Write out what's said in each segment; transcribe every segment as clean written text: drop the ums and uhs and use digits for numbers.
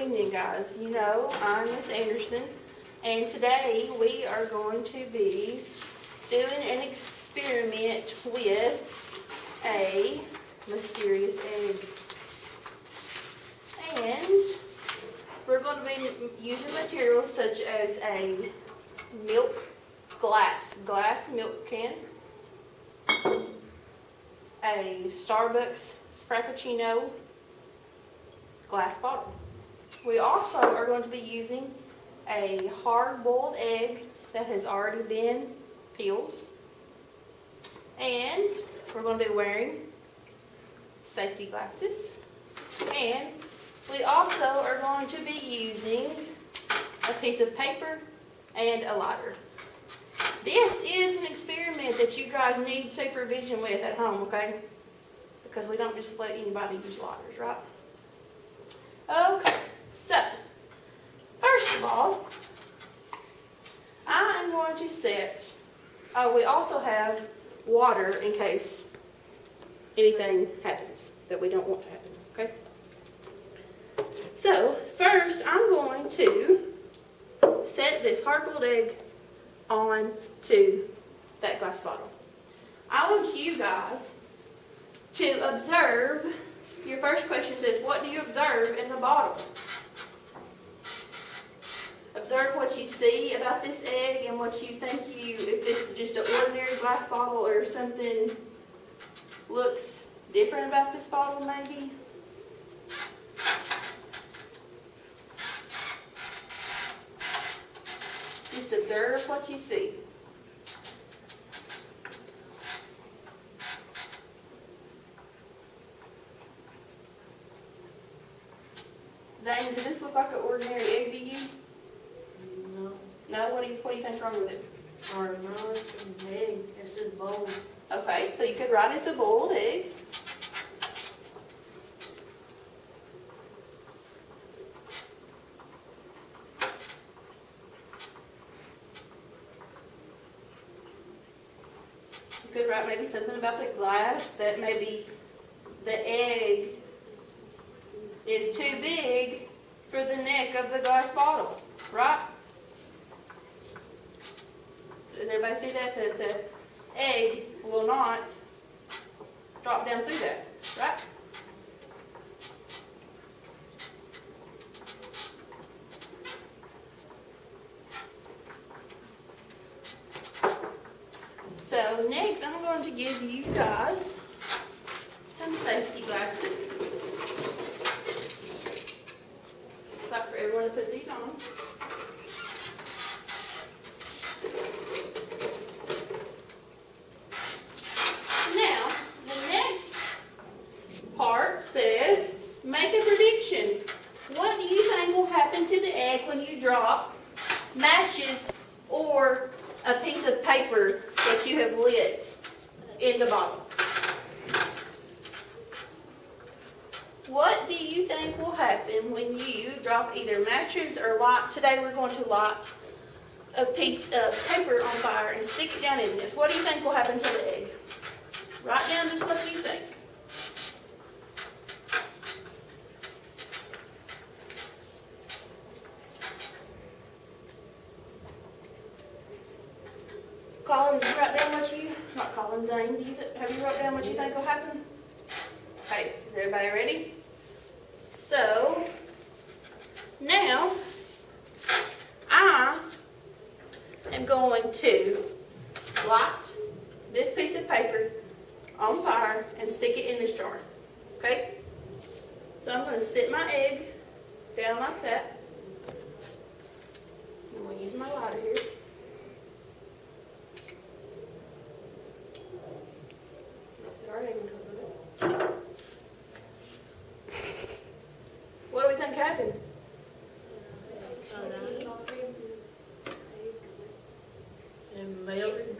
evening, guys. You know, I'm Miss Anderson, and today we are going to be doing an experiment with a mysterious egg. And we're going to be using materials such as a glass milk can, a Starbucks Frappuccino glass bottle. We also are going to be using a hard-boiled egg that has already been peeled. And we're going to be wearing safety glasses. And we also are going to be using a piece of paper and a lighter. This is an experiment that you guys need supervision with at home, okay? Because we don't just let anybody use lighters, right? Okay, so first of all, I am going to set, we also have water in case anything happens that we don't want to happen, okay? So first I'm going to set this hard-boiled egg onto that glass bottle. I want you guys to observe. Your first question says, what do you observe in the bottle? Observe what you see about this egg and what you think if this is just an ordinary glass bottle or if something looks different about this bottle maybe. Just observe what you see. Zane, does this look like an ordinary egg to you? No. No? What do you think's wrong with it? Or no, it's an egg. It's a bowl. Okay, so you could write it's a boiled egg. You could write maybe something about the glass, that maybe the egg is too big for the neck of the glass bottle, right? Does everybody see that? That the egg will not drop down through that, right? So next I'm going to give you guys some safety glasses. Like for everyone to put these on. Now, the next part says, make a prediction. What do you think will happen to the egg when you drop matches or a piece of paper that you have lit in the bottle? What do you think will happen when you drop either matches or light? Today we're going to light a piece of paper on fire and stick it down in this. What do you think will happen to the egg? Write down just what you think. Colin, did you write down what you, not Colin, Zane, have you wrote down what you think will happen? Okay, is everybody ready? So, now, I am going to light this piece of paper on fire and stick it in this jar, okay? So I'm going to sit my egg down like that. I'm going to use my lighter here. Our egg into it. What do we think happened? And melted.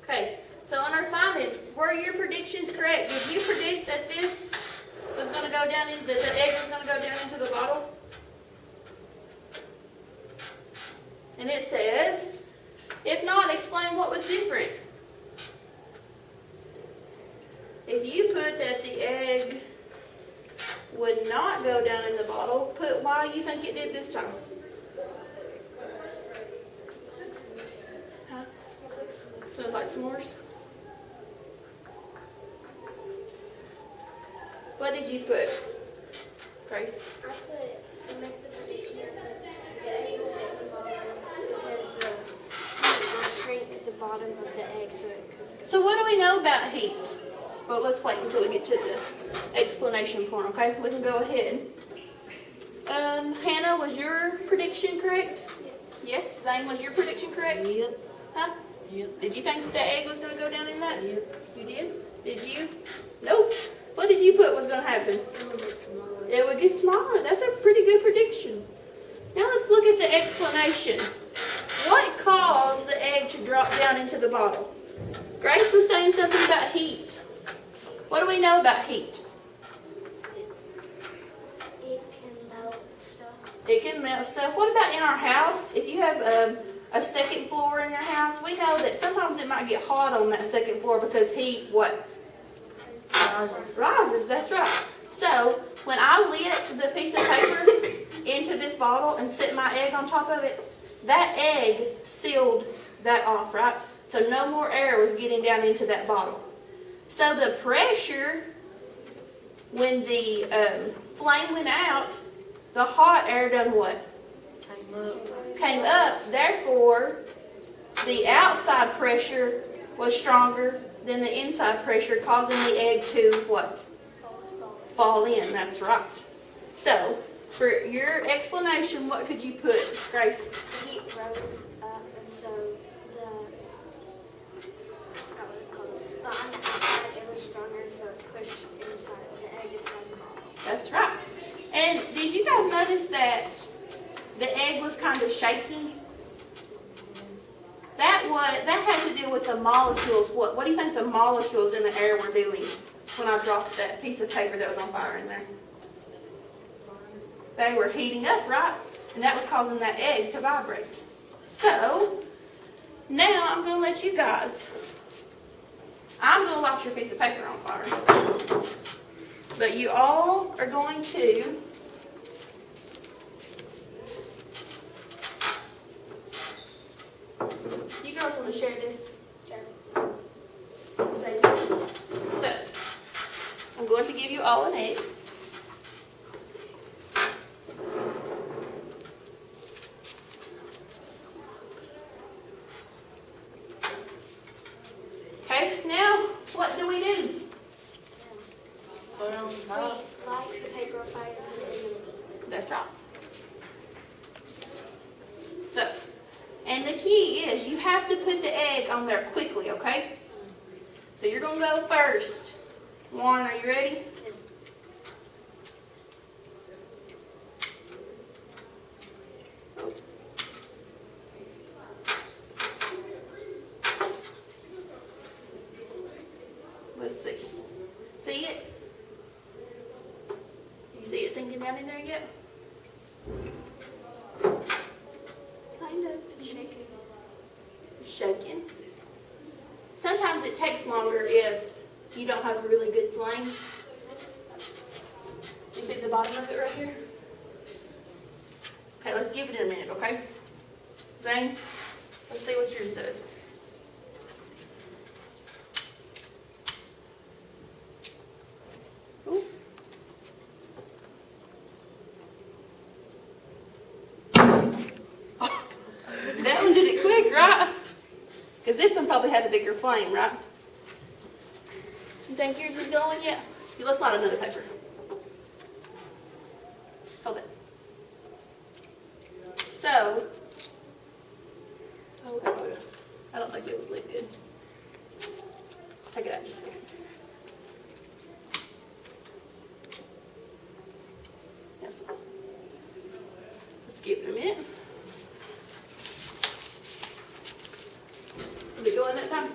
Okay, so on our findings, were your predictions correct? Did you predict that this was going to go down that the egg was going to go down into the bottle? And it says, if not, explain what was different. If you put that the egg would not go down in the bottle, y'all put why you think it did this time? Huh? Smells like s'mores. What did you put, Grace? I put, to make the prediction, I put the egg will hit the bottom because the heat will shrink at the bottom of the egg so it could go. So what do we know about heat? Well, let's wait until we get to the explanation point, okay? We can go ahead. Hannah, was your prediction correct? Yes. Zane, was your prediction correct? Yep. Huh? Yep. Did you think that the egg was going to go down in that? Yep. You did? Did you? Nope. What did you put was going to happen? A little bit smaller. It would get smaller. That's a pretty good prediction. Now let's look at the explanation. What caused the egg to drop down into the bottle? Grace was saying something about heat. What do we know about heat? It can melt stuff. It can melt stuff. What about in our house? If you have a second floor in your house, we know that sometimes it might get hot on that second floor because heat, what? Rises, that's right. So, when I lit the piece of paper into this bottle and set my egg on top of it, that egg sealed that off, right? So no more air was getting down into that bottle. So the pressure, when the flame went out, the hot air done what? Came up. Therefore, the outside pressure was stronger than the inside pressure, causing the egg to what? Fall in. That's right. So, for your explanation, what could you put, Grace? The heat rose up and so I forgot what it's called. But on the outside it was stronger and so it pushed inside the egg inside the bottle. That's right. And did you guys notice that the egg was kind of shaking? That had to do with the molecules. What do you think the molecules in the air were doing when I dropped that piece of paper that was on fire in there? They were heating up, right? And that was causing that egg to vibrate. So, now I'm going to let you guys, I'm going to light your piece of paper on fire. But you all are going to you girls want to share this? Sure. So, I'm going to give you all an egg. Okay, now what do we do? Put it on We top. light the paper on fire and put it in the That's right. So, and the key is you have to put the egg on there quickly, okay? So you're going to go first. Warren, are you ready? Oh. Let's see. See it? You see it sinking down in there yet? Kind of. It's shaking. It's shaking. Sometimes it takes longer if you don't have a really good flame. You see the bottom of it right here? Okay, let's give it a minute, okay? Zane, let's see what yours does. Ooh. That one did it quick, right? Because this one probably had a bigger flame, right? You think yours is going yet? Let's light another paper. Hold it. So, hold it. I don't think it was lit good. Take it out just a second. Yes. Let's give it a minute. Did it go in that time?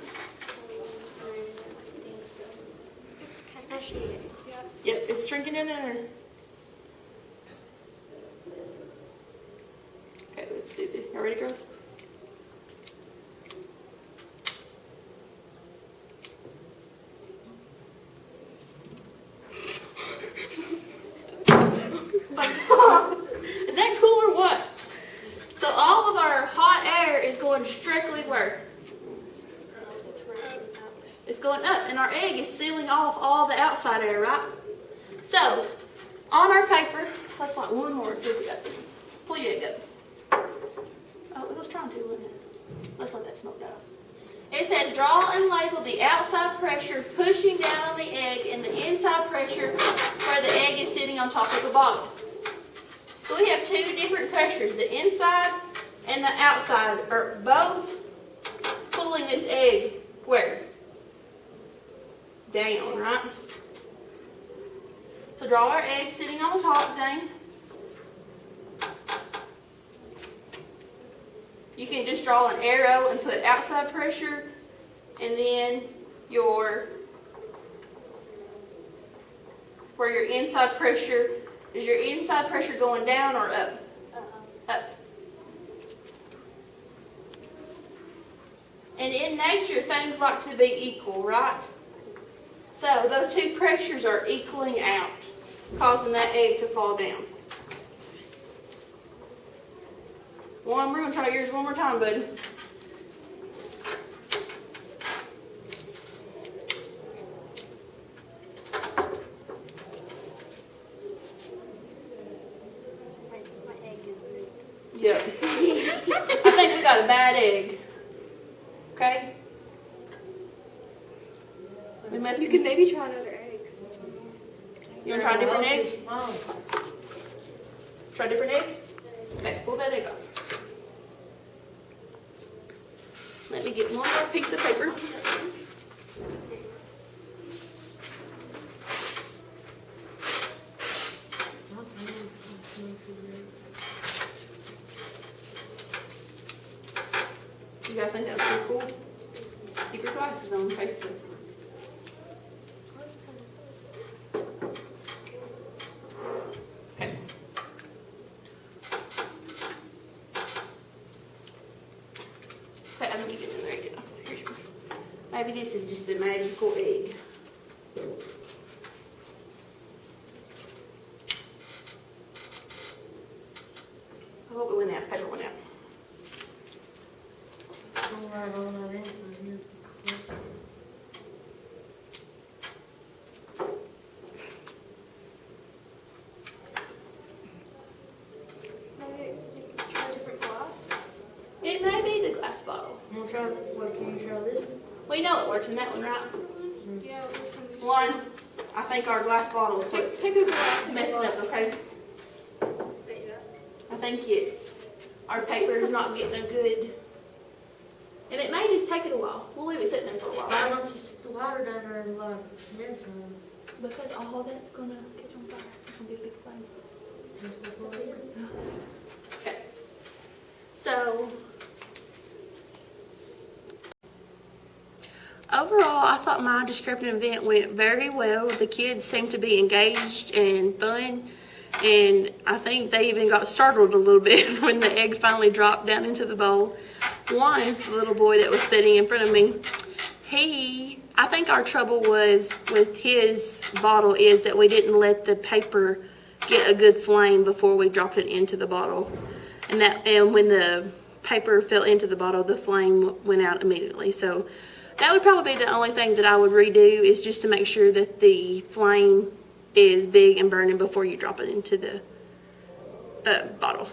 I see it. Yep, it's shrinking in there. Okay, let's do this. You ready, girls? Is that cool or what? So all of our hot air is going strictly where? It's going up, and our egg is sealing off all the outside air, right? So, on our paper, let's like one more, see if we got this. Pull your egg up. Oh, it was trying to, wasn't it? Let's let that smoke down. It says, draw and label the outside pressure pushing down on the egg and the inside pressure where the egg is sitting on top of the bottle. So we have two different pressures. The inside and the outside are both pulling this egg where? Down, right? So draw our egg sitting on the top, Zane. You can just draw an arrow and put outside pressure, and then where your inside pressure, is your inside pressure going down or up? Up. And in nature, things like to be equal, right? So those two pressures are equaling out, causing that egg to fall down. We're going to try yours one more time, buddy. My egg is weird. Yep. I think we got a bad egg. Okay? You can maybe try another egg. You want to try a different egg? Try a different egg? Okay, pull that egg off. Let me get one more piece of paper. You guys think that's pretty cool? Keep your glasses on, okay? Okay. Okay, I'm gonna get it in there again. Here's your, maybe this is just a magical egg. I hope it went out, paper went out. Maybe you can try a different glass. It may be the glass bottle. Can you try this? We know it works in that one, right? Yeah, we'll get some of these. One, I think our glass bottle is what's Pick a glass and messing up, okay? I think it's, our paper is not getting a good, and it may just take it a while. We'll leave it sitting there for a Why while. don't you stick the lighter down there and light this one? Because all that's gonna catch on fire. It's gonna be a big flame. Just before it. Okay. So, overall, I thought my Discreptant event went very well. The kids seemed to be engaged and fun. And I think they even got startled a little bit when the egg finally dropped down into the bowl. One is the little boy that was sitting in front of me. I think our trouble was with his bottle is that we didn't let the paper get a good flame before we dropped it into the bottle. And when the paper fell into the bottle, the flame went out immediately. So that would probably be the only thing that I would redo, is just to make sure that the flame is big and burning before you drop it into the bottle.